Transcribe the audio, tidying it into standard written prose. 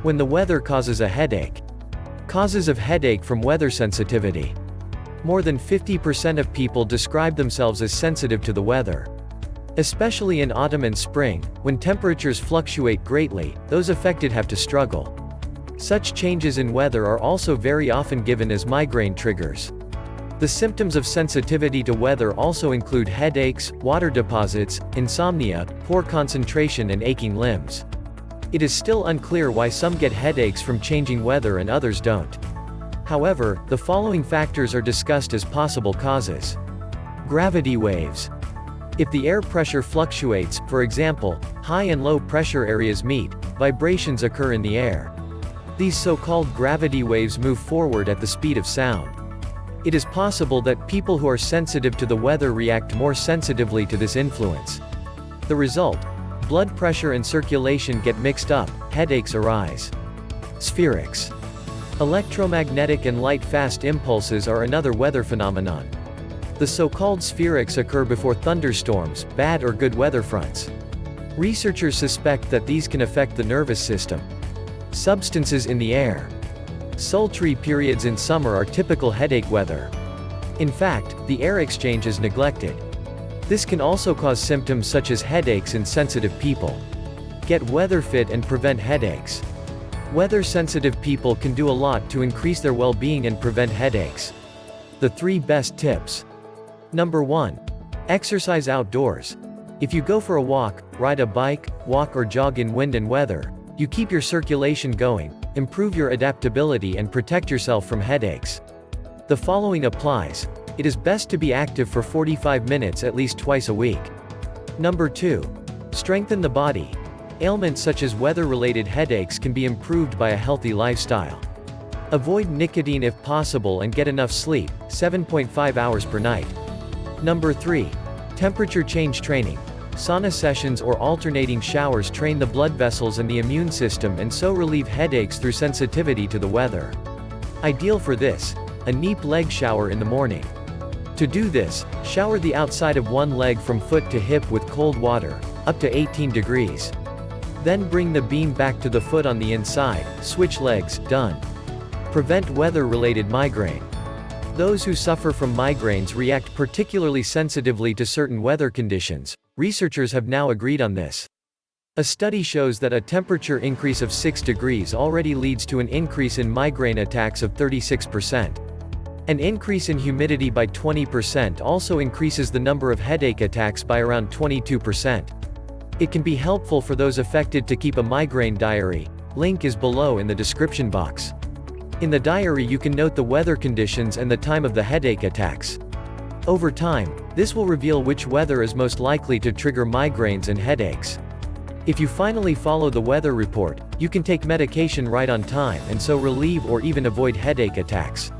When the weather causes a headache. Causes of headache from weather sensitivity. More than 50% of people describe themselves as sensitive to the weather. Especially in autumn and spring, when temperatures fluctuate greatly, those affected have to struggle. Such changes in weather are also very often given as migraine triggers. The symptoms of sensitivity to weather also include headaches, water deposits, insomnia, poor concentration and aching limbs. It is still unclear why some get headaches from changing weather and others don't. However, the following factors are discussed as possible causes. Gravity waves. If the air pressure fluctuates, for example, high and low pressure areas meet, vibrations occur in the air. These so-called gravity waves move forward at the speed of sound. It is possible that people who are sensitive to the weather react more sensitively to this influence. The result: blood pressure and circulation get mixed up, headaches arise. Spherics. Electromagnetic and light-fast impulses are another weather phenomenon. The so-called spherics occur before thunderstorms, bad or good weather fronts. Researchers suspect that these can affect the nervous system. Substances in the air. Sultry periods in summer are typical headache weather. In fact, the air exchange is neglected. This can also cause symptoms such as headaches in sensitive people. Get weather fit and prevent headaches. Weather-sensitive people can do a lot to increase their well-being and prevent headaches. The 3 best tips. Number 1. Exercise outdoors. If you go for a walk, ride a bike, walk or jog in wind and weather, you keep your circulation going, improve your adaptability and protect yourself from headaches. The following applies. It is best to be active for 45 minutes at least twice a week. Number 2. Strengthen the body. Ailments such as weather-related headaches can be improved by a healthy lifestyle. Avoid nicotine if possible and get enough sleep, 7.5 hours per night. Number 3. Temperature change training. Sauna sessions or alternating showers train the blood vessels and the immune system and so relieve headaches through sensitivity to the weather. Ideal for this: a neap leg shower in the morning. To do this, shower the outside of one leg from foot to hip with cold water, up to 18 degrees. Then bring the beam back to the foot on the inside, switch legs, done. Prevent weather-related migraine. Those who suffer from migraines react particularly sensitively to certain weather conditions. Researchers have now agreed on this. A study shows that a temperature increase of 6 degrees already leads to an increase in migraine attacks of 36%. An increase in humidity by 20% also increases the number of headache attacks by around 22%. It can be helpful for those affected to keep a migraine diary. Link is below in the description box. In the diary you can note the weather conditions and the time of the headache attacks. Over time, this will reveal which weather is most likely to trigger migraines and headaches. If you finally follow the weather report, you can take medication right on time and so relieve or even avoid headache attacks.